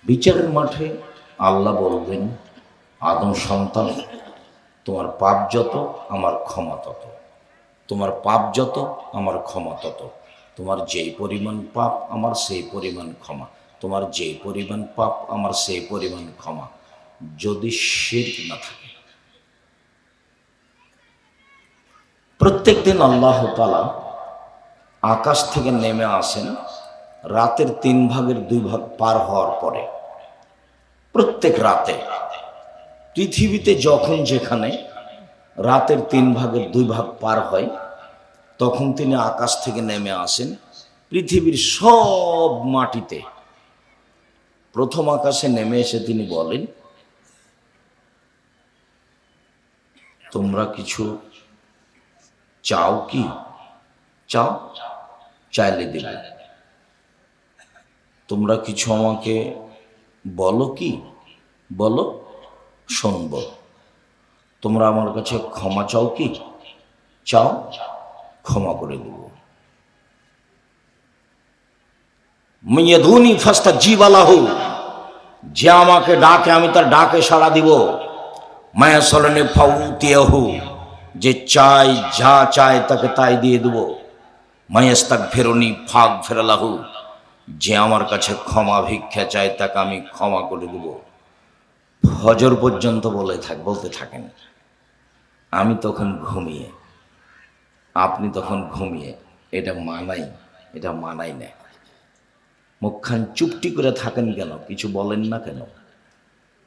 বিচারের মাঠে আল্লাহ বলবেন, আদম সন্তান, তোমার পাপ যত আমার ক্ষমা তত, তোমার পাপ যত আমার ক্ষমা তত, তোমার যেই পরিমাণ পাপ আমার সেই পরিমাণ ক্ষমা, তোমার যেই পরিমাণ পাপ আমার সেই পরিমাণ ক্ষমা, যদি শিরক না থাকে। প্রত্যেক দিন আল্লাহ তাআলা আকাশ থেকে নেমে আসেন রাতের 3 ভাগের 2 ভাগ পার হওয়ার পরে। প্রত্যেক রাতে পৃথিবীতে যখন যেখানে রাতের 3 ভাগের 2 ভাগ পার হয়, তখন তিনি আকাশ থেকে নেমে আসেন পৃথিবীর সব মাটিতে। প্রথম আকাশে নেমে এসে তিনি বলেন, তোমরা কিছু চাও কি? চাও, চাইলে দেব। তোমরা কিছু আমাকে বলো কি? বলো, শুনব। তোমরা আমার কাছে ক্ষমা চাও কি? চাও, ক্ষমা করে দেব। মিয়াদুনি ফাস্তাজিব লাহু, যে আমাকে ডাকে আমি তার ডাকে সাড়া দিব। মায়াসলনে ফাউতিয়াহু, যে চাই যা চায় তাকে তাই দিয়ে দেব। মায়াস্তাক ফেরনি ফাগ ফেরালাহু, যে আমার কাছে ক্ষমা ভিক্ষা চায় তাকে আমি ক্ষমা করে দেব। ফজর পর্যন্ত বলতে থাকেন। আমি তখন ঘুমিয়ে, আপনি তখন ঘুমিয়ে। এটা মানাই না। মুখখান চুপটি করে থাকেন কেন? কিছু বলেন না কেন?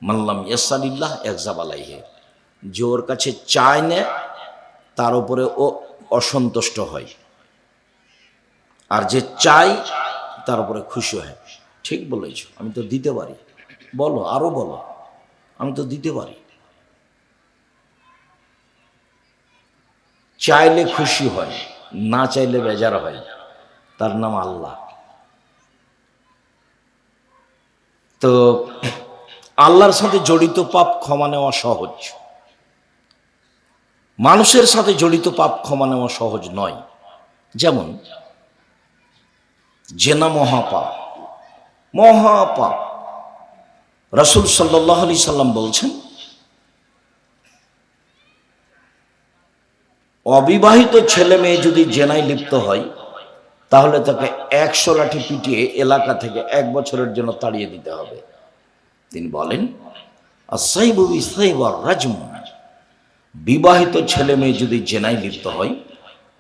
মানলাম ইয়াসালিল্লাহ একজাব আলাইহে, যে ওর কাছে চায় না তার উপরে ও অসন্তুষ্ট হয়, আর যে চাই তার উপরে খুশি হয়। ঠিক বলেছ, আমি তো দিতে পারি। বলো, আরো বলো, আমি তো দিতে পারি। চাইলে খুশি হয়, না চাইলে বেজার হয়। তার নাম আল্লাহ। তো আল্লাহর সাথে জড়িত পাপ ক্ষমা নেওয়া সহজ, মানুষের সাথে জড়িত পাপ ক্ষমা নেওয়া সহজ নয়। যেমন জেনা মহাপাপ, মহাপাপ। রাসূল সাল্লাল্লাহু আলাইহি সাল্লাম বলছেন, অবিবাহিত ছেলে মেয়ে যদি জেনায় লিপ্ত হয় তাহলে তাকে 100 লাঠি পিটিয়ে এলাকা থেকে 1 বছরের জন্য তাড়িয়ে দিতে হবে। তিনি বলেন, আসাইবু বিসাইবার রাজম, বিবাহিত ছেলে মেয়ে যদি জেনায় লিপ্ত হয়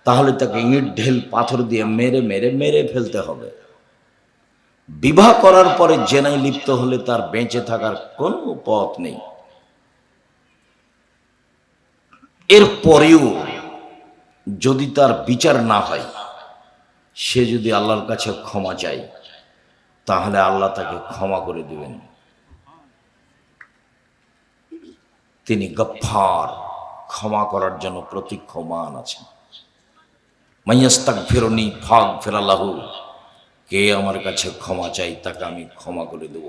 তাহলে তাকে ইট ঢেল পাথর দিয়ে মেরে মেরে মেরে ফেলতে হবে। বিবাহ করার পরে জেনায় লিপ্ত হলে তার বেঁচে থাকার কোনো পথ নেই। এর পরেও যদি তার বিচার না হয়, সে যদি আল্লাহর কাছে ক্ষমা চায় তাহলে আল্লাহ তাকে ক্ষমা করে দিবেন। তিনি গফফার, ক্ষমা করার জন্য প্রতীক্ষমান আছেন। মাইয়াস্তাগফিরুনি ফাগফির লাহু, কে আমার কাছে ক্ষমা চাই তাকে আমি ক্ষমা করে দেব।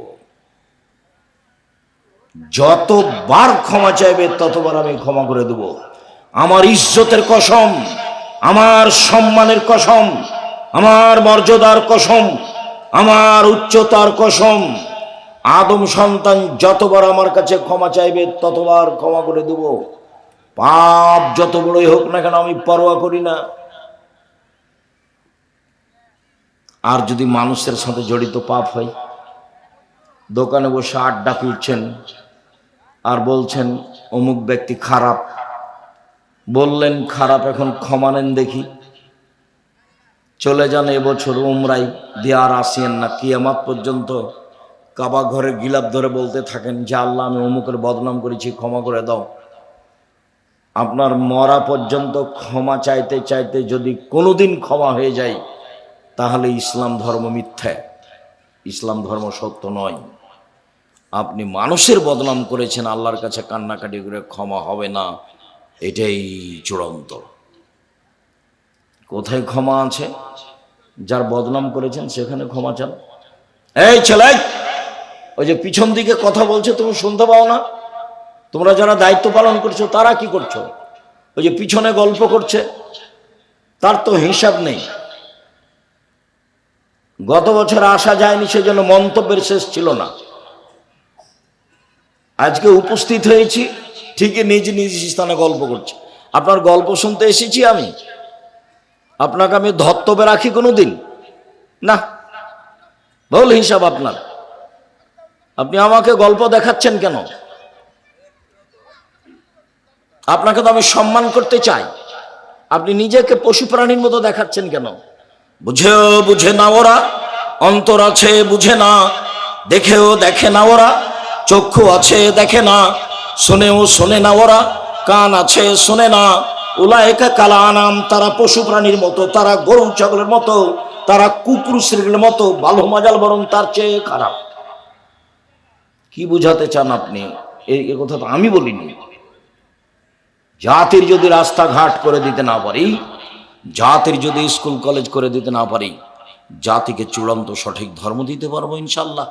যতবার ক্ষমা চাইবে ততবার আমি ক্ষমা করে দেব। আমার ইজ্জতের কসম, আমার সম্মানের কসম, আমার মর্যাদার কসম, আমার উচ্চতার কসম, আদম সন্তান যতবার আমার কাছে ক্ষমা চাইবে ততবার ক্ষমা করে দেব। পাপ যত বড়ই হোক না কেন আমি পরোয়া করি না। আর যদি মানুষের সাথে জড়িত পাপ হয়, দোকানে বসে আড্ডা পিটছেন আর বলছেন অমুক ব্যক্তি খারাপ, বললেন খারাপ, এখন ক্ষমা নেন দেখি, চলে যান এবছর উমরাই দিয়ে আর আসিয়েন না। কিয়ামত পর্যন্ত কাবা ঘরে গিলাপ ধরে বলতে থাকেন যে আল্লাহ আমি অমুকের বদনাম করেছি, ক্ষমা করে দাও। আপনার মরা পর্যন্ত ক্ষমা চাইতে চাইতে যদি কোনোদিন ক্ষমা হয়ে যায় তাহলে ইসলাম ধর্ম মিথ্যা, ইসলাম ধর্ম সত্য নয়। আপনি মানুষের বদনাম করেছেন, আল্লাহর কাছে কান্নাকাটি করে ক্ষমা হবে না, এটাই চূড়ান্ত। কোথায় ক্ষমা আছে? যার বদনাম করেছেন সেখানে ক্ষমা চান। এই ছেলে, ওই যে পিছন দিকে কথা বলছে তুমি শুনতে পাও না? তোমরা যারা দায়িত্ব পালন করছো তারা কি করছো? ওই যে পিছনে গল্প করছে, তার তো হিসাব নেই। গত বছর আসা যায়নি সেজন্য মন্তব্যের শেষ ছিল না। আজকে উপস্থিত হয়েছি ঠিকই নিজ নিজ স্থানে গল্প করছি। আপনার গল্প শুনতে এসেছি আমি? আপনাকে আমি ধর্তব্যে রাখি কোনোদিন? না, ভুল হিসাব আপনার। আপনি আমাকে গল্প দেখাচ্ছেন কেন? আপনাকে তো আমি সম্মান করতে চাই, আপনি নিজেকে পশু প্রাণীর মতো দেখাচ্ছেন কেন? বুঝেও বুঝে না ওরা, অন্তর আছে বুঝে না, দেখেও দেখে না ওরা, চক্ষু আছে দেখে না, শোনেও শোনে না ওরা, কান আছে শোনে না। উলায়েকা কালা আনাম, তারা পশু প্রাণীর মতো, তারা গরু ছাগলের মতো, তারা কুকুর শ্রীর মতো, ভালো মজাল বরং তার চেয়ে খারাপ। কি বুঝাতে চান আপনি? এই কথা তো আমি বলিনি। জাতির যদি রাস্তাঘাট করে দিতে না পারি, জাতির যদি স্কুল কলেজ করে দিতে না পারি, জাতিকে চূড়ান্ত সঠিক ধর্ম দিতে পারবো ইনশাল্লাহ।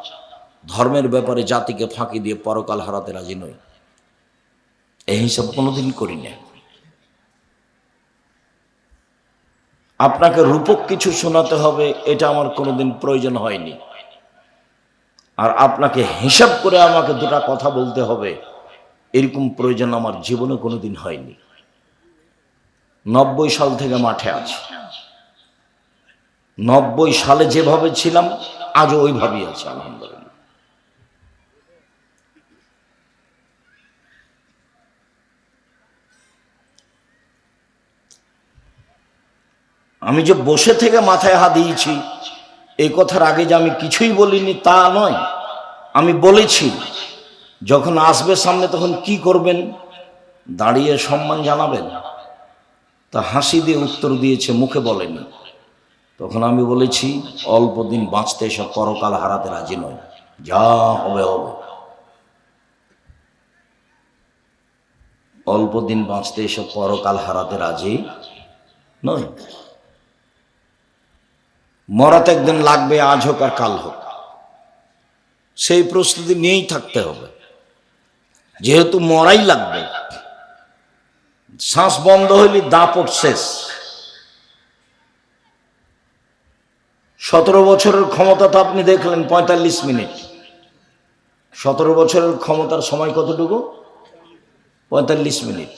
ধর্মের ব্যাপারে জাতিকে ফাঁকি দিয়ে পরকাল হারাতে রাজি নই, এই হিসাব কোনোদিন করি না। আপনাকে রূপক কিছু শোনাতে হবে এটা আমার কোনোদিন প্রয়োজন হয়নি, আর আপনাকে হিসাব করে আমাকে দুটা কথা বলতে হবে এরকম প্রয়োজন আমার জীবনে কোনোদিন হয়নি। 90 সাল থেকে মাঠে আছি, 90 সালে যেভাবে ছিলাম আজও ওইভাবেই আছে আলহামদুলিল্লাহ। আমি যে বসে থেকে মাথায় হাত দিয়েছি এই কথার আগে যে আমি কিছুই বলিনি তা নয়, আমি বলেছি যখন আসবে সামনে তখন কি করবেন, দাঁড়িয়ে সম্মান জানাবেন। তা হাসি দিয়ে উত্তর দিয়েছে, মুখে বলেনি। তখন আমি বলেছি অল্প দিন বাঁচতে এসব পরকাল হারাতে রাজি নয়, যা হবে হবে। অল্প দিন বাঁচতে এসব পরকাল হারাতে রাজি নয়। মরাতে একদিন লাগবে, আজ হোক আর কাল হোক, সেই প্রস্তুতি নিয়েই থাকতে হবে। যেহেতু মরাই লাগবে, শ্বাস বন্ধ হইলে দাপট শেষ। 17 বছরের ক্ষমতা তো আপনি দেখলেন 45 মিনিট। 17 বছরের ক্ষমতার সময় কতটুকু? 45 মিনিট।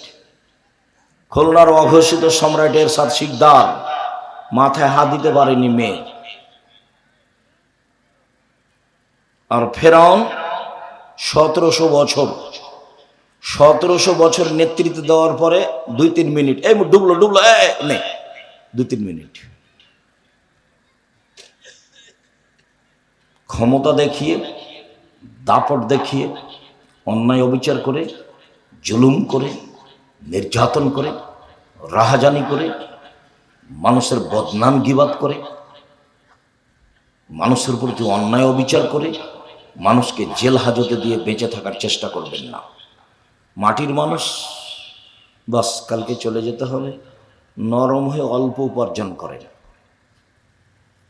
খুলনার অঘোষিত সম্রাট এরশাদ শিকদার মাথায় হাত দিতে পারেনি মেয়ে, আর ফেরাউন 1700 বছর নেতৃত্ব দেওয়ার পরে 2-3 মিনিট, এই ডুবলো নেই, 2-3 মিনিট ক্ষমতা দেখিয়ে, দাপট দেখিয়ে, অন্যায় অবিচার করে, জুলুম করে, নির্যাতন করে, রাহাজানি করে, মানুষের বদনাম গীবাত করে, মানুষের প্রতি অন্যায় অবিচার করে, মানুষকে জেল হাজতে দিয়ে বেঁচে থাকার চেষ্টা করবেন না। মাটির মানুষ, বাস কালকে চলে যেতে হবে, নরম হয়ে অল্প উপার্জন করেন।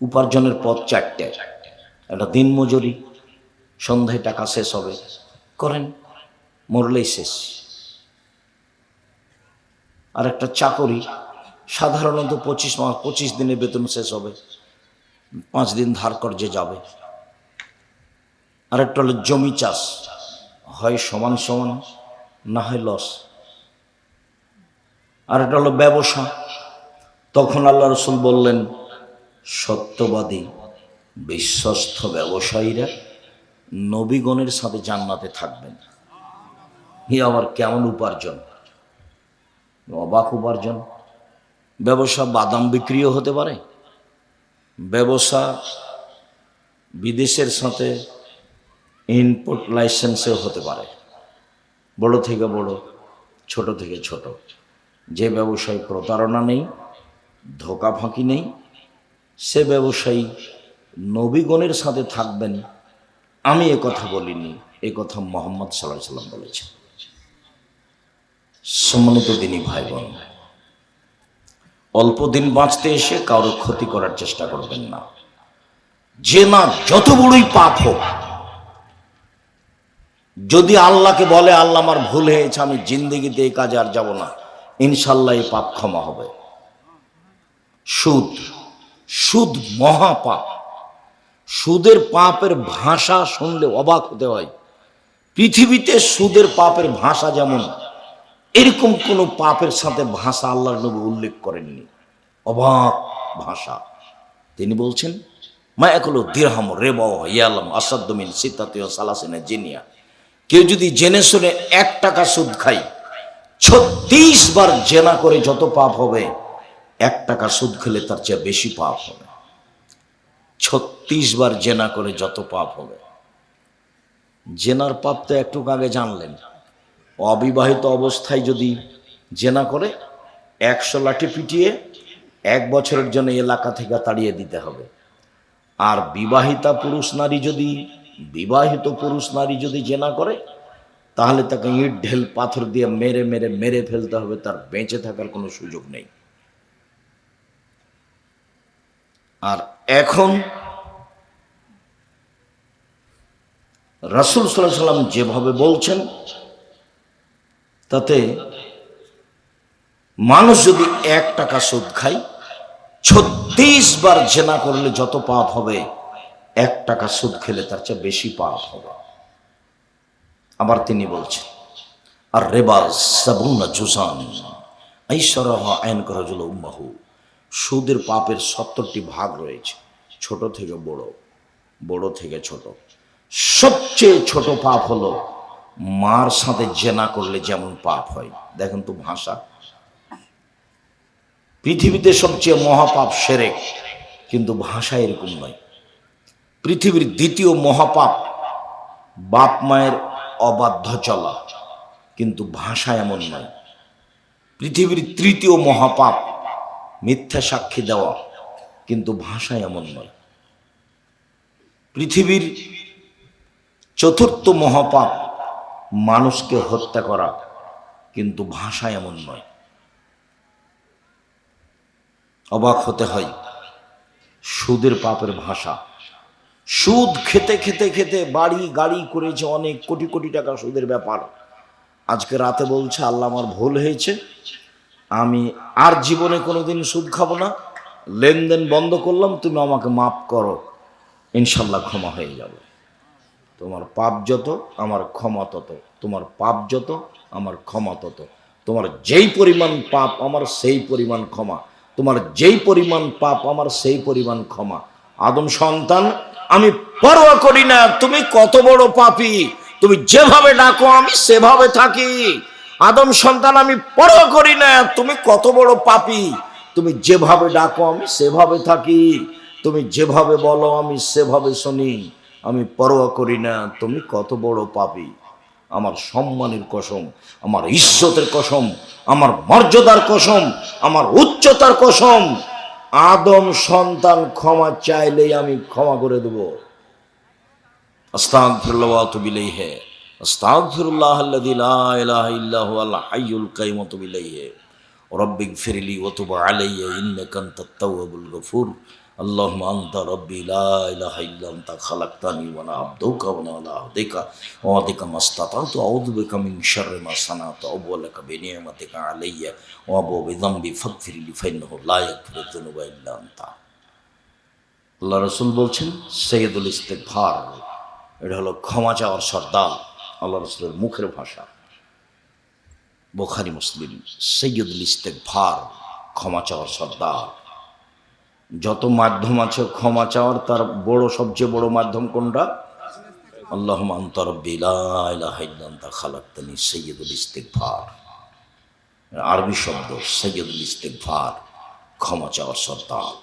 উপার্জনের পথ 4টে। একটা দিন মজুরি, সন্ধ্যায় টাকা শেষ হবে, করেন, মরলেই শেষ। আর একটা চাকরি, সাধারণত 25 দিনের বেতন শেষ হবে, 5 দিন ধার কর্জে যাবে। আর একটা হলো জমি চাষ, হয় সমান সমান, না হয় লস। আর একটা হলো ব্যবসা। তখন আল্লাহ রসুল বললেন, সত্যবাদী বিশ্বস্ত ব্যবসায়ীরা নবীগণের সাথে জান্নাতে থাকবেন। আবার কেমন উপার্জন, অবাক উপার্জন। ব্যবসা বাদাম বিক্রিও হতে পারে, ব্যবসা বিদেশের সাথে ইনপুট লাইসেন্সেও হতে পারে। বড় থেকে বড়, ছোট থেকে ছোট, যে ব্যবসায় প্রতারণা নেই, ধোকা ফাঁকি নেই, সে ব্যবসায়ী নবীগণের সাথে থাকবেন। আমি এ কথা বলিনি, এ কথা মুহাম্মদ সাল্লাল্লাহু আলাইহি সাল্লাম বলেছেন। সম্মানিত দিনী ভাই বোন, অল্প দিন বাঁচতে এসে কারো ক্ষতি করার চেষ্টা করবেন না। যে না যত বড়ই পাপ হোক, যদি আল্লাহকে বলে আল্লাহ আমার ভুল হয়েছে, আমি জিন্দেগিতে এই কাজে আর যাব না, ইনশাল্লাহ এই পাপ ক্ষমা হবে। সুদ মহাপাপ। সুদের পাপের ভাষা শুনলে অবাক হতে হয়। পৃথিবীতে সুদের পাপের ভাষা যেমন, এরকম কোন পাপের সাথে ভাষা আল্লাহর নবী উল্লেখ করেননি। অবাক ভাষা। তিনি বলছেন মা একলো দিরহাম রেবা ইয়ালাম আসাদ্দমিন সিতাতীয় সালাসিনা জিনিয়া, কেউ যদি জেনে শুনে 1 টাকা সুদ খায়, 36 বার জেনা করে যত পাপ হবে, 1 টাকা সুদ খেলে তার চেয়ে বেশি পাপ হবে। 36 বার জেনা করে যত পাপ হবে। জেনার পাপ তো একটু আগে জানলেন। অবিবাহিত অবস্থায় যদি জেনা করে 100 লাঠি পিটিয়ে 1 বছরের জন্য এলাকা থেকে তাড়িয়ে দিতে হবে। আর বিবাহিত পুরুষ নারী যদি জেনা করে, তাহলে তাকে ইট ঢেল পাথর দিয়ে মেরে ফেলতে হবে, তার বেঁচে থাকার কোনো সুযোগ নেই। আর এখন রাসূল সাল্লাল্লাহু আলাইহি ওয়াসাল্লাম যেভাবে বলছেন, তাতে মানুষ যদি 1 টাকা সুদ খায়, 36 বার জেনা করলে যত পাপ হবে, 1 টাকা সুদ খেলে তার চেয়ে বেশি পাপ হবে। আবার তিনি বলছেন আর রেবা সাবুনা জুজান আইসারাহা আইন করাজুল উম্মাহু, সুদের পাপের 70টি ভাগ রয়েছে, ছোট থেকে বড়, বড় থেকে ছোট। সবচেয়ে ছোট পাপ হলো মার সাথে জেনা করলে যেমন পাপ হয়। দেখেন তো ভাষা। পৃথিবীতে সবচেয়ে মহাপাপ শিরক, কিন্তু ভাষা এরকম নয়। পৃথিবীর দ্বিতীয় মহাপাপ বাপ মায়ের অবাধ্য চলা, কিন্তু ভাষা এমন নয়। পৃথিবীর তৃতীয় মহাপাপ মিথ্যা সাক্ষী দেওয়া, কিন্তু ভাষা এমন নয়। পৃথিবীর চতুর্থ মহাপাপ মানুষকে হত্যা করা, কিন্তু ভাষা এমন নয়। অবাক হতে হয় সুদের পাপের ভাষা। সুদ খেতে খেতে খেতে বাড়ি গাড়ি করেছে, অনেক কোটি কোটি টাকা সুদের ব্যাপার। আজকে রাতে বলছে আল্লাহ আমার ভুল হয়েছে, আমি আর জীবনে কোনোদিন সুদ খাবো না, লেনদেন বন্ধ করলাম, তুমি আমাকে মাফ করো, ইনশাল্লাহ ক্ষমা হয়ে যাবে। তোমার পাপ যত আমার ক্ষমা তত, তোমার পাপ যত আমার ক্ষমা তত, তোমার যেই পরিমাণ পাপ আমার সেই পরিমাণ ক্ষমা, তোমার যেই পরিমাণ পাপ আমার সেই পরিমাণ ক্ষমা। আদম সন্তান, আমি পরোয়া করি না তুমি কত বড় পাপী, তুমি যেভাবে ডাকো আমি সেভাবে থাকি। আদম সন্তান, আমি পরোয়া করি না তুমি কত বড় পাপী, তুমি যেভাবে ডাকো আমি সেভাবে থাকি, তুমি যেভাবে বলো আমি সেভাবে শুনি। আমি পরোয়া করি না তুমি কত বড় পাপী। আমার সম্মানের কসম, আমার ইজ্জতের কসম, আমার মর্যাদার কসম, আমার উচ্চতার কসম, আদম সন্তান ক্ষমা চাইলেই আমি ক্ষমা করে দেব। আস্তাগফিরুল্লাহ ওয়া আতুবু ইলাইহি, আস্তাগফিরুল্লাহাল্লাযী লা ইলাহা ইল্লা হুয়াল হাইয়ুল কাইয়্যুম ওয়া আতুবু ইলাইহি, রব্বিগফিরলি ওয়া তুব আলাইয়া ইন্নাকা আনতাত তাওয়াবুল গফুর। আল্লাহুম্মা আনতা রব্বি লা ইলাহা ইল্লা আনতা খালাকতানি ওয়া আনা আবদুকা ওয়া আনা আলা আহদিকা ওয়া ওয়াদিকা মাসতাতাতু আউযু বিকা মিন শাররি মা সানাতু আবুউ লাকা বিনি'মাতিকা আলাইয়া ওয়া আবুউ বিযামবি ফাগফিরলি ফাইন্নাহু লা ইয়াগফিরুয যুনুবা ইল্লা আনতা। আল্লাহ রাসূল বলছেন সাইয়্যিদুল ইস্তিগফার, এটা হলো ক্ষমা চাওয়ার সর্দার। আল্লাহ রাসূলের মুখের ভাষা। বুখারী মুসলিম, সাইয়্যিদুল ইস্তিগফার, ক্ষমা চাওয়ার সর্দার। যত মাধ্যম আছে ক্ষমা চাওয়ার, তার বড় সবচেয়ে বড় মাধ্যম কোনটা? আল্লাহুম্মা আনতা রাব্বি লা ইলাহা ইল্লা আনতা খালাকতানি, সাইয়্যিদুল ইস্তিগফার। আরবি শব্দ সাইয়্যিদুল ইস্তিগফার, ক্ষমা চাওয়ার সর্দার।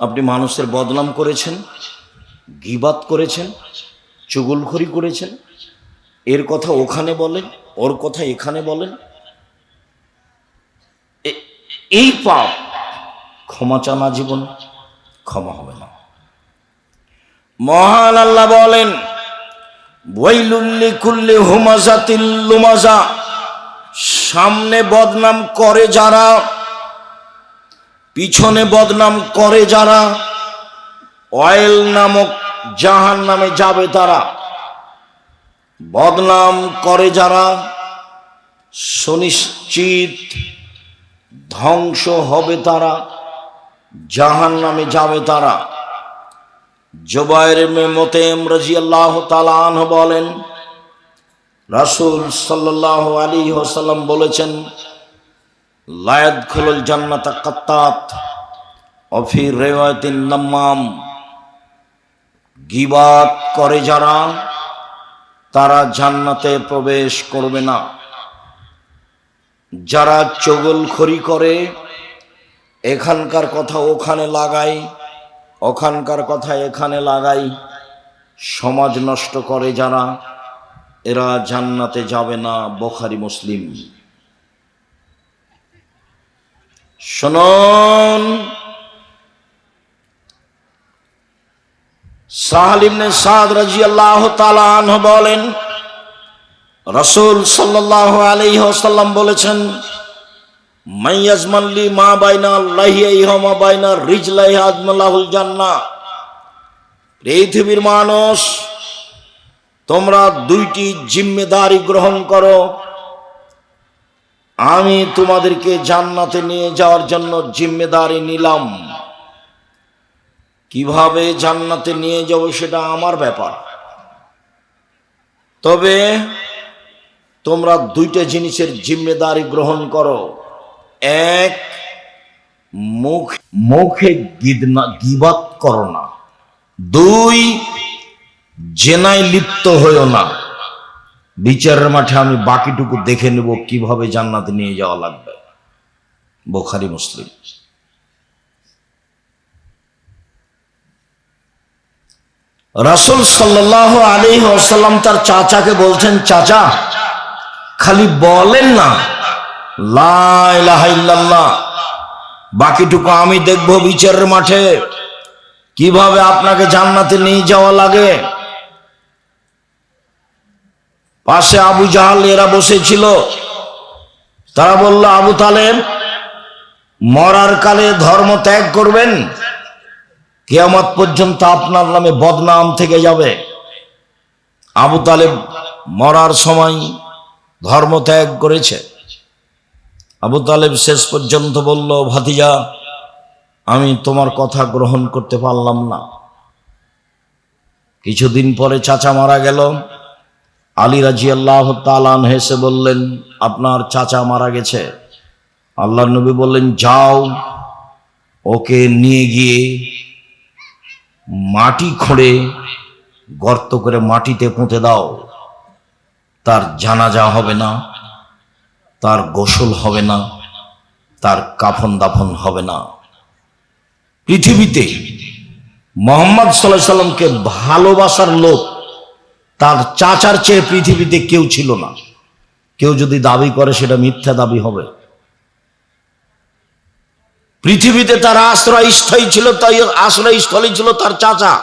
আপনি মানুষের বদনাম করেছেন, গীবাত করেছেন, চুগলখড়ি করেছেন, এর কথা ওখানে বলেন, ওর কথা এখানে বলেন, এই পাপ ক্ষমা চানা জীবন ক্ষমা হবে না। মহান আল্লাহ বলেন ওয়াইলুল লিকুল্লি হুমাযাতিল লুমাযা, সামনে বদনাম করে যারা, পিছনে বদনাম করে যারা, ওয়াইল নামক জাহান্নামে যাবে তারা। বদনাম করে যারা সুনিশ্চিত ধ্বংস হবে তারা, জাহান্নামে যাবে তারা। জুবাইর ইবনে মুতাইম রাদিয়াল্লাহু তাআলা আনহু বলেন, রাসূল সাল্লাল্লাহু আলাইহি ওয়াসাল্লাম বলেছেন, লা ইয়াদখুলুল জান্নাতা কাত্তাত ওয়া ফি রিওয়ায়াতিন নাম্মাম, গীবাত করে যারা তারা জান্নাতে প্রবেশ করবে না। যারা চগলখড়ি করে, এখানকার কথা ওখানে লাগাই, ওখানকার কথা এখানে লাগাই, সমাজ নষ্ট করে যারা, এরা জান্নাতে যাবে না। বুখারী মুসলিম। শুনুন, সাহল ইবনে সাদ রাদিয়াল্লাহু তাআলা আনহু বলেন, রাসূল সাল্লাল্লাহু আলাইহি ওয়াসাল্লাম বলেছেন, মান ইয়াজমান লি মা বাইনা লাহিয়াইহি ওয়া মা বাইনা রিজলাইহি আজমালাহুল জান্নাহ। পৃথিবীর মানুষ, তোমরা দুইটি জিম্মেদারি গ্রহণ করো। আমি তোমাদেরকে জান্নাতে নিয়ে যাওয়ার জন্য জিম্মেদারি নিলাম। কিভাবে জান্নাতে নিয়ে যাব সেটা আমার ব্যাপার, তবে তোমরা দুইটা জিনিসের জিম্মেদারি গ্রহণ করো। এক, মুখে গীবত করো না। দুই, জেনায় লিপ্ত হইও না। বিচারের মাঠে আমি বাকিটুকু দেখে নেব কিভাবে জান্নাতে নিয়ে যাওয়া লাগবে। বুখারী মুসলিম। রাসূল সাল্লাল্লাহু আলাইহি ওয়াসাল্লাম তার চাচাকে বলছেন, চাচা, খালি বলেন না লা ইলাহা ইল্লাল্লাহ, বাকিটুকু আমি দেখব বিচারের মাঠে কিভাবে আপনাকে জান্নাতে নিয়ে যাওয়া লাগে। পাশে আবু জাহাল এরা বসেছিল। তারা বলল, আবু তালেব, মরার কালে ধর্ম ত্যাগ করবেন, কিয়ামত পর্যন্ত আপনার নামে বদনাম থেকে যাবে। আবু তালেব মরার সময় ধর্ম ত্যাগ করেছে। আবু তালেব শেষ পর্যন্ত বলল, ভাতিজা, আমি তোমার কথা গ্রহণ করতে পারলাম না। কিছুদিন পরে চাচা মারা গেল। আলী রাদিয়াল্লাহু তাআলা আনহু এসে বললেন, আপনার চাচা মারা গেছে। আল্লাহর নবী বললেন, যাও, ওকে নিয়ে গিয়ে মাটি খুঁড়ে গর্ত করে মাটিতে পুঁতে দাও। তার জানাজা হবে না, তার গোসল হবে না, তার কাফন দাফন হবে না। পৃথিবীতে মুহাম্মদ সাল্লাল্লাহু আলাইহি সাল্লামকে ভালোবাসার লোক তার চাচার চেয়ে পৃথিবীতে কেউ ছিল না। কেউ যদি দাবি করে সেটা মিথ্যা দাবি হবে। পৃথিবীতে তার আশ্রয়স্থল ছিল, তাই আশ্রয়স্থলই ছিল তার চাচা।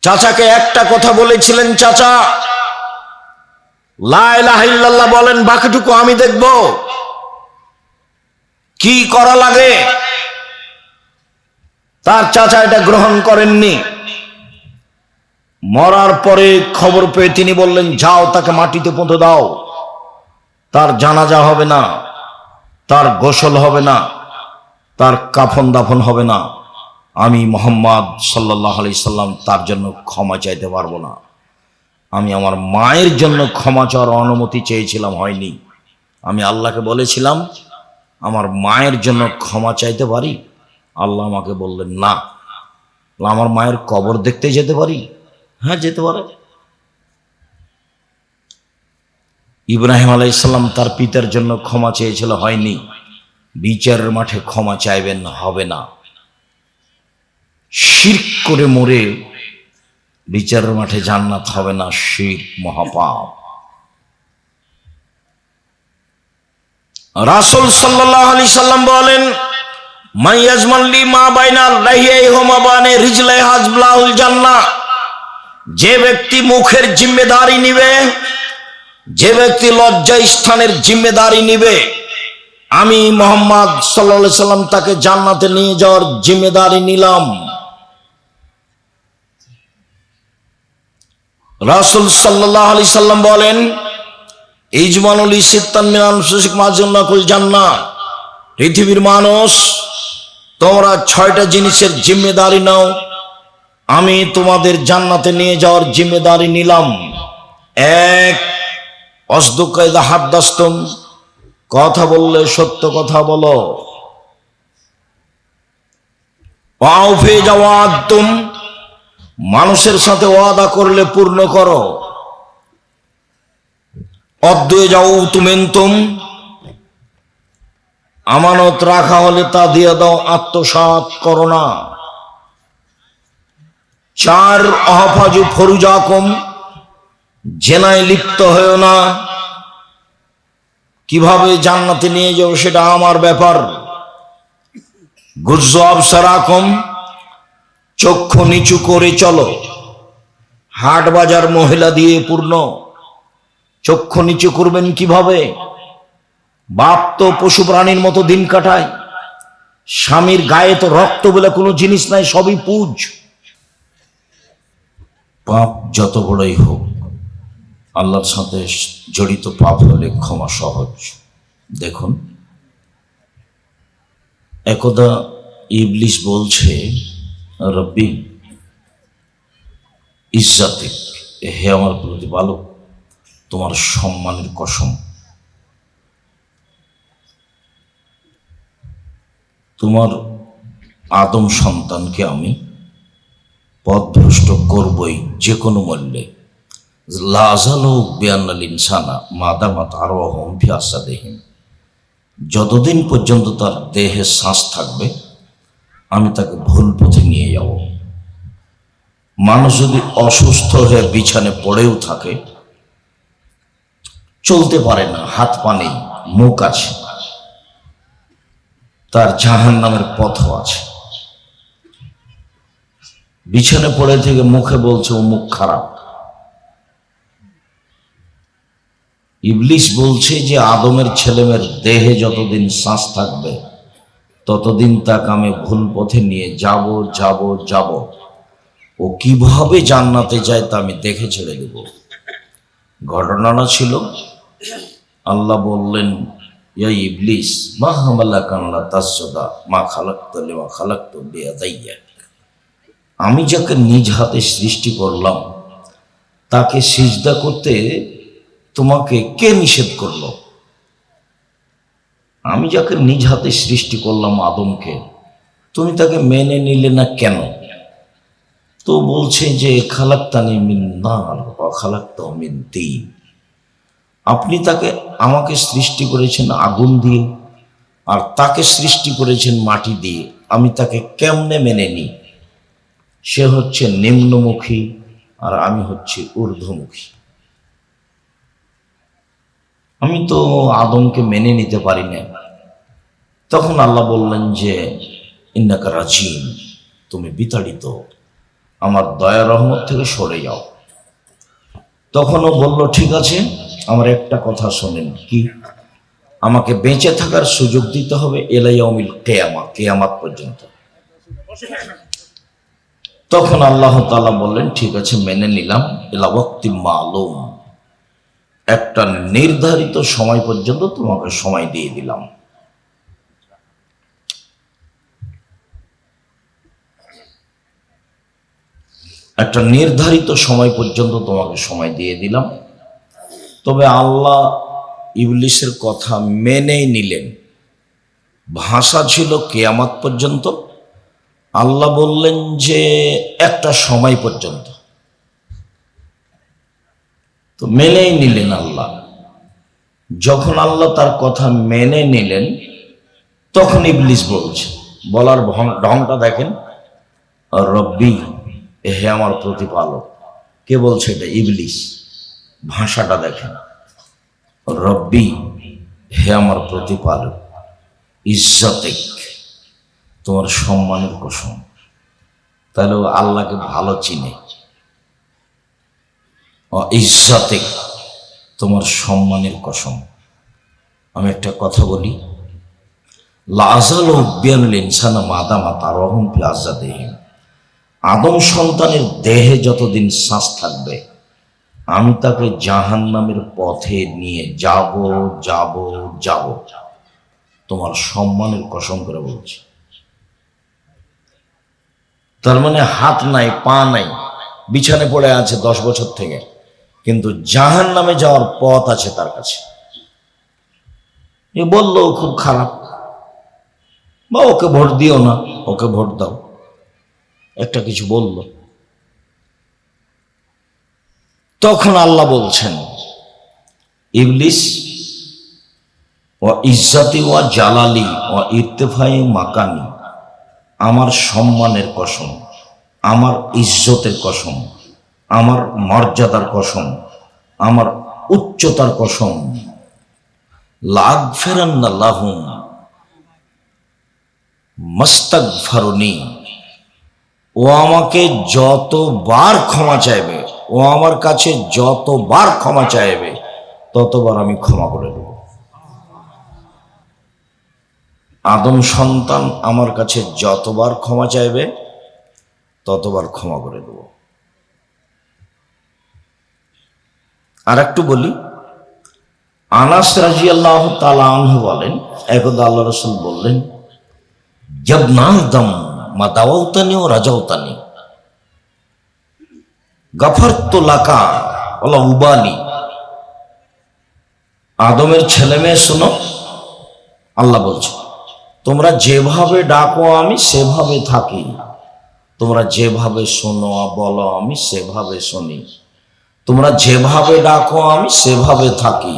চাচাকে একটা কথা বলেছিলেন, চাচা, লা ইলাহা ইল্লাল্লাহ বলেন, বাকিটুকু আমি দেখব কি করা লাগে। তার চাচা এটা গ্রহণ করেননি। মরার পরে খবর পেয়ে তিনি বললেন, যাও, তাকে মাটিতে পুঁতে দাও। তার জানাজা হবে না, তার গোসল হবে না, তার কাফন দাফন হবে না। আমি মুহাম্মদ সাল্লাল্লাহু আলাইহি সাল্লাম তার জন্য ক্ষমা চাইতে পারবো না। আমি আমার মায়ের জন্য ক্ষমা চাওয়ার অনুমতি চেয়েছিলাম, হয়নি। আমি আল্লাহকে বলেছিলাম আমার মায়ের জন্য ক্ষমা চাইতে পারি। আল্লাহ আমাকে বললেন, না। আমার মায়ের কবর দেখতে যেতে পারি? হ্যাঁ, যেতে পারে। ইব্রাহিম আলাইহিস সালাম তার পিতার জন্য ক্ষমা চেয়েছিল, হয়নি। বিচারের মাঠে ক্ষমা চাইবেন, হবে না। শিরক করে মরে বিচারের মাঠে জান্নাত হবে না, শিরক মহাপাপ। রাসূল সাল্লাল্লাহু আলাইহি সাল্লাম বলেন, মান ইয়াজমান লি মা বাইনা লাহিয়াইহি ওয়া মা বাইনা রিজলাইহি আজমালাহুল জান্নাহ। যে ব্যক্তি মুখের জিম্মেদারি নিবে, যে ব্যক্তি লজ্জা স্থানের জিম্মেদারি নিবে, আমি মুহাম্মদ সাল্লাল্লাহু আলাইহি সাল্লাম তাকে জান্নাতে নিয়ে যাওয়ার জিম্মেদারি নিলাম। রাসূল সাল্লাল্লাহু আলাইহি সাল্লাম বলেন, ইজমানুল সিত্তান মিন আনফুসিকুম আজমালাকুল জান্নাহ। পৃথিবীর মানুষ, তোমরা 6টা জিনিসের জিম্মেদারি নাও, আমি তোমাদের জান্নাতে নিয়ে যাওয়ার জিম্মেদারি নিলাম। এক, অসদুকা ইযা হাদ্দাসতুম, কথা বললে সত্য কথা বলো। ওয়াউফি ইযা ওয়া'আদতুম, মানুষের সাথে ওয়াদা করলে পূর্ণ করো। অদ্দু ইযা উতুমিনতুম, আমানত রাখা হলে তা দিয়ে দাও, আত্মসাৎ করো না। 4, আহফাজু ফরুজাকুম, জেনায় লিপ্ত হয়েও না। কিভাবে জান্নাতে নিয়ে যাও সেটা আমার ব্যাপার। গুজ্জু আবসারাকুম, চক্ষু নিচু করে চলো। হাট বাজার মহিলা দিয়ে পূর্ণ, চক্ষু নিচু করবেন কিভাবে? বাপ তো পশু প্রাণীর মতো দিন কাটায়, স্বামীর গায়ে তো রক্ত বলে কোনো জিনিস নাই, সবই পুজ। পাপ যত বড়ই হোক, আল্লাহর সাথে জড়িত পাপ হলে ক্ষমা সহজ। দেখুন, একদা ইবলিস বলছে, রব্বি ইজ্জাতিক, হে আমার প্রতিপালক, তোমার সম্মানের কসম, তোমার আদম সন্তানকে আমি পথভ্রষ্ট করবই যে কোনো মূল্যে। লা আযালু বিআন্নাল ইনসানা মাদামাত আরওয়াহুম ফি আজসাদিহিম, যতদিন পর্যন্ত তার দেহে শ্বাস থাকবে আমি তাকে ভুল পথে নিয়ে যাব। মানুষ যদি অসুস্থ হয়ে বিছানে পড়েও থাকে, চলতে পারে না, হাত পা নেই, মুখ আছে, তার জাহান্নামের পথও আছে। বিছানে পড়ে থেকে মুখে বলছে ও মুখ খারাপ। ইবলিস বলছে যে আদমের ছেলেমেয়ের দেহে যতদিন শ্বাস থাকবে ততদিন তাকে আমি ভুল পথে নিয়ে যাব যাব যাব। ও কিভাবে জান্নাতে যায় তা আমি দেখে ছেড়ে দেব। ঘটনাটা ছিল, আল্লাহ বললেন, ইয়া ইবলিস মা হামালাকা আল্লা তাসজুদা মা খালাকতু লিমা খালাকতু বিয়াদাইয়া, আমি যাকে নিজ হাতে সৃষ্টি করলাম তাকে সিজদা করতে তোমাকে কে নিষেধ করলো? আমি যাকে নিজ হাতে সৃষ্টি করলাম আদমকে, তুমি তাকে মেনে নিলে না কেন? তো বলছে যে খালাকতানি মিন নার ওয়া খালাকতাহু মিন তিন, আপনি তাকে আমাকে সৃষ্টি করেছেন আগুন দিয়ে আর তাকে সৃষ্টি করেছেন মাটি দিয়ে, আমি তাকে কেমনে মেনে নিই? সে হচ্ছে নিম্নমুখী আর আমি হচ্ছে ঊর্ধ্বমুখী। আমি তো আদমকে মেনে নিতে পারি না। তখন আল্লাহ বললেন যে ইন্নাকা রাজিম, তুমি বিতাড়িত, আমার দয়া রহমত থেকে সরে যাও। তখনও বলল, ঠিক আছে, আমার একটা কথা শোনেন। কি? আমাকে বেঁচে থাকার সুযোগ দিতে হবে ইলা ইয়াউমিল কিয়ামা, কিয়ামত পর্যন্ত। তখন আল্লাহ তাআলা বললেন, ঠিক আছে, মেনে নিলাম, ইলা ওয়াক্তিম মালুম, একটা নির্ধারিত সময় পর্যন্ত তোমাকে সময় দিয়ে দিলাম। একটা নির্ধারিত সময় পর্যন্ত তোমাকে সময় দিয়ে দিলাম। তবে আল্লাহ ইবলিসের কথা মেনেই নিলেন। ভাষা ছিল কিয়ামত পর্যন্ত, আল্লাহ বললেন যে একটা সময় পর্যন্ত, তো মেনেই নিলেন আল্লাহ। যখন আল্লাহ তার কথা মেনে নিলেন তখন ইবলিস বলছে, বলার ঢংটা দেখেন, রব্বি, হে আমার প্রতিপালক। কে বলছে এটা? ইবলিস। ভাষাটা দেখেন, রব্বি, হে আমার প্রতিপালক, ইজ্জাতিক, তোমার সম্মানের কসম। তাহলে ও আল্লাহকে ভালো চিনে। ইজ্জাতিক, তোমার সম্মানের কসম। আমি একটা কথা বলি, লা আযালু বিআন্নাল ইনসানা মাদামা তারহুম ফি আজসাদিহিম, আদম সন্তানের দেহে যতদিন শ্বাস থাকবে আমি তাকে জাহান্নামের পথে নিয়ে যাব যাব যাব। তোমার সম্মানের কসম করে বলছি। তার মানে হাত নাই, পা নাই, বিছানে পড়ে আছে 10 বছর থেকে, কিন্তু জাহান্নামে যাওয়ার পথ আছে তার কাছে। এ বললো খুব খারাপ, বা ওকে ভোট দিও না, ওকে ভোট দাও, একটা কিছু বলল। তখন আল্লাহ বলছেন, ইবলিস ওয়া ইজ্জাতি ওয়া জালালি ওয়া ইরতিফায়ে মাকানি, আমার সম্মানের কসম, আমার ইজ্জতের কসম, আমার মর্যাদার কসম, আমার উচ্চতার কসম, লাগফিরান্না লাহুম মাস্তাগফারুনি, ও আমাকে যতবার ক্ষমা চাইবে, ও আমার কাছে যতবার ক্ষমা চাইবে, ততবার আমি ক্ষমা করে দেব। আদম সন্তান আমার কাছে যতবার ক্ষমা চাইবে, ততবার ক্ষমা করে দেব। আর একটু বলি, আনাস রাদিয়াল্লাহু তাআলা আনহু বলেন, একদা আল্লাহ রাসূল বললেন, জব নাদম মা দাওয়াতানি ও রাজাউতানি গাফারতু লাকা ওয়ালা উবালি। আদমের ছেলে মেয়ে শোনো, আল্লাহ বলছে, তোমরা যেভাবে ডাকো আমি সেভাবে থাকি, তোমরা যেভাবে শোনো বলো আমি সেভাবে শুনি, তোমরা যেভাবে ডাকো আমি সেভাবে থাকি,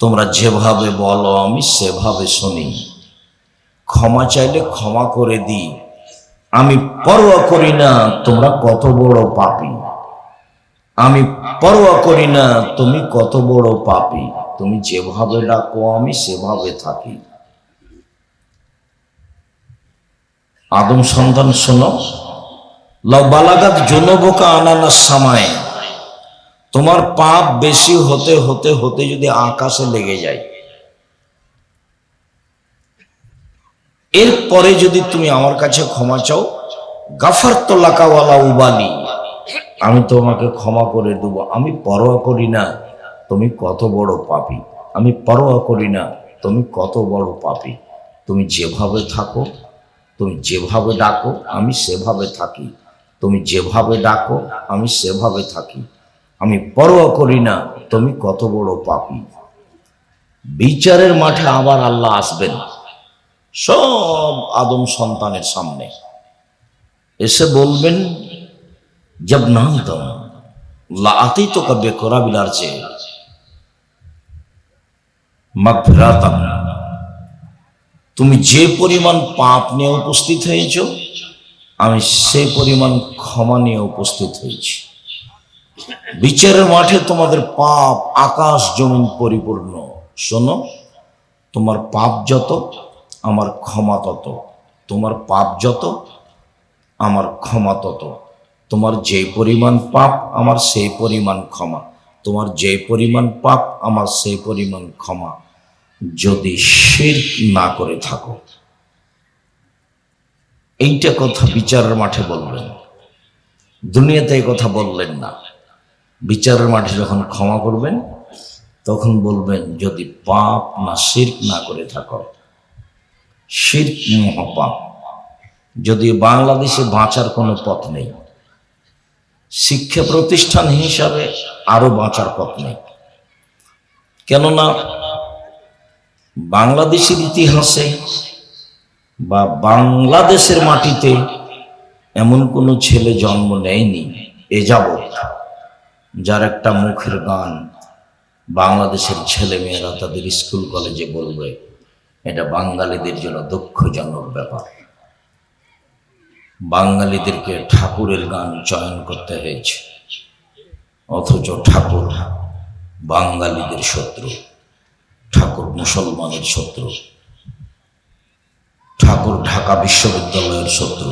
তোমরা যেভাবে বলো আমি সেভাবে শুনি। ক্ষমা চাইলে ক্ষমা করে দিই, আমি পরোয়া করি না তোমরা কত বড় পাপী, আমি পরোয়া করি না তুমি কত বড় পাপী, তুমি যেভাবে ডাকো আমি সেভাবে থাকি। আদম সন্তান শোনো, লাউ বালাগাত জুনুবুকা আনানাস সামায়ে, তোমার পাপ বেশি হতে হতে হতে যদি আকাশে লেগে যায়, এরপরে যদি তুমি আমার কাছে ক্ষমা চাও, গাফারতু লাকা ওয়ালা উবালি, আমি তোমাকে ক্ষমা করে দেব, আমি পরোয়া করি না তুমি কত বড় পাপী, আমি পরোয়া করি না তুমি কত বড় পাপী, তুমি যেভাবে থাকো, তুমি যেভাবে ডাকো আমি সেভাবে থাকি, তুমি যেভাবে ডাকো আমি সেভাবে থাকি, আমি পরোয়া করি না তুমি কত বড় পাপী। বিচারের মাঠে আবার আল্লাহ আসবেন সব আদম সন্তানের সামনে, এসে বলবেন, জব নাদম লা আতাইতুকা বিকুরাবিল আরজি মাগফিরাতান, তুমি যে পরিমাণ পাপ নিয়ে উপস্থিত হয়েছো, আমি সেই পরিমাণ ক্ষমা নিয়ে উপস্থিত হয়েছি। বিচারের মাঠে তোমাদের পাপ আকাশ জমিন পরিপূর্ণ। শোনো, তোমার পাপ যত আমার ক্ষমা তত, তোমার পাপ যত আমার ক্ষমা তত, তোমার যে পরিমাণ পাপ আমার সেই পরিমাণ ক্ষমা, তোমার যে পরিমাণ পাপ আমার সেই পরিমাণ ক্ষমা, যদি শিরক না করে থাকো। এইটা কথা বিচারের মাঠে বলবেন, দুনিয়াতে এই কথা বললেন না। বিচারের মাঠে যখন ক্ষমা করবেন তখন বলবেন, যদি পাপ না শিরক না করে থাকো। শিরক মহাপাপ। যদি বাংলাদেশে বাঁচার কোনো পথ নেই, শিক্ষা প্রতিষ্ঠান হিসাবে আরো বাঁচার পথ নেই। কেননা বাংলাদেশের ইতিহাসে বা বাংলাদেশের মাটিতে এমন কোনো ছেলে জন্ম নেয়নি এ যাবৎ যার একটা মুখের গান বাংলাদেশের ছেলে মেয়েরা তাদের স্কুল কলেজে বলবে, এটা বাঙালিদের জন্য দুঃখজনক ব্যাপার। বাঙালিদেরকে ঠাকুরের গান চয়ন করতে হয়েছে, অথচ ঠাকুর বাঙালিদের শত্রু, ঠাকুর মুসলমানের শত্রু, ঠাকুর ঢাকা বিশ্ববিদ্যালয়ের শত্রু,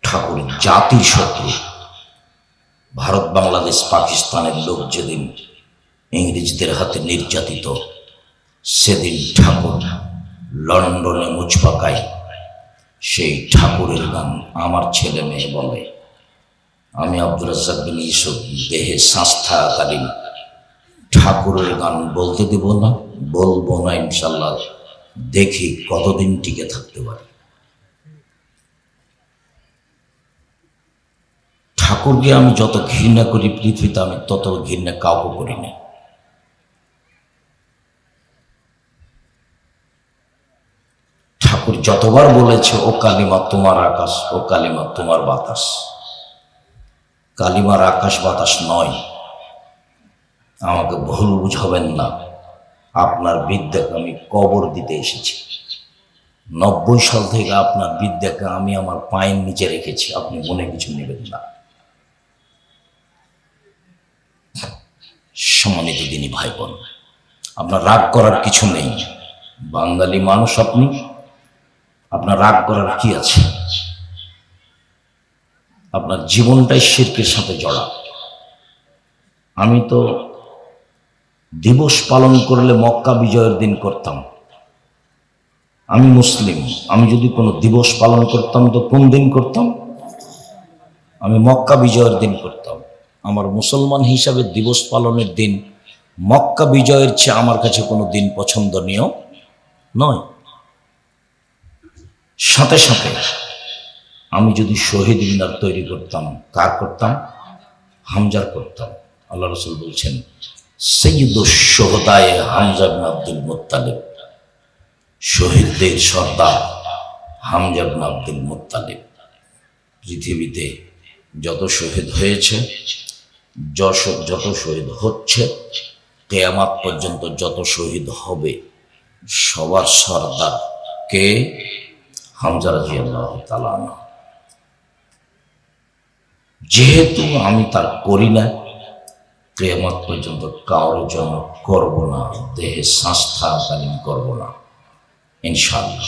ঠাকুর জাতির শত্রু। ভারত বাংলাদেশ পাকিস্তানের লোক যেদিন ইংরেজদের হাতে নির্যাতিত, সেদিন ঠাকুর লন্ডনে মুচ পাকায়। সেই ঠাকুরের গান আমার ছেলে মেয়ে বলে। আমি আব্দুর রাজ্জাক বিন ইউসুফ দেহে শ্বাস থাকাকালীন ঠাকুরের গান বলতে দেব না, বলবো না ইনশাল্লাহ। দেখি কতদিন টিকে থাকতে পারি। ঠাকুরকে আমি যত ঘৃণা করি পৃথিবীতে, আমি তত ঘৃণা কাউকে করি না। ঠাকুর যতবার বলেছে ও কালিমা তোমার আকাশ, ও কালিমা তোমার বাতাস, কালিমার আকাশ বাতাস নয়। আমাকে ভুল বুঝাবেন না, আপনার বিদ্যাকে আমি কবর দিতে এসেছি। 90 সাল থেকে আপনার বিদ্যাকে আমি আমার পায়ের নিচে রেখেছি, আপনি মনে কিছু নেবেন না। সম্মানিত দিনী ভাই বোন, আপনার রাগ করার কিছু নেই। বাঙালি মানুষ আপনি, আপনার রাগ করার কি আছে? আপনার জীবনটাই শিরকের সাথে জড়া। আমি তো দিবস পালন করলে মক্কা বিজয়ের দিন করতাম। আমি মুসলিম, আমি যদি কোনো দিবস পালন করতাম তো কোন দিন করতাম? আমি মক্কা বিজয়ের দিন করতাম। আমার মুসলমান হিসাবে দিবস পালনের দিন মক্কা বিজয়ের চেয়ে আমার কাছে কোনো দিন পছন্দনীয় নয়। সাথে সাথে আমি যদি শহীদ মিনার তৈরি করতাম, কার করতাম? হামজার করতাম। আল্লাহ রাসূল বলছেন সৈয়দুশ শুহাদায়ে হামজা ইবনে আব্দুল মুত্তালিব, শহীদদের সর্দার হামজা ইবনে আব্দুল মুত্তালিব। পৃথিবীতে যত শহীদ হয়েছে, যত শহীদ হচ্ছে, কিয়ামত পর্যন্ত যত শহীদ হবে, সবার সর্দার কে? হামজা রাদিয়াল্লাহু তাআলা আনহু। যেহেতু আমি তার করি না, কিয়ামত পর্যন্ত কারোর জন্য করব না, দেহে শ্বাস থাকাকালীন করব না ইনশাআল্লাহ।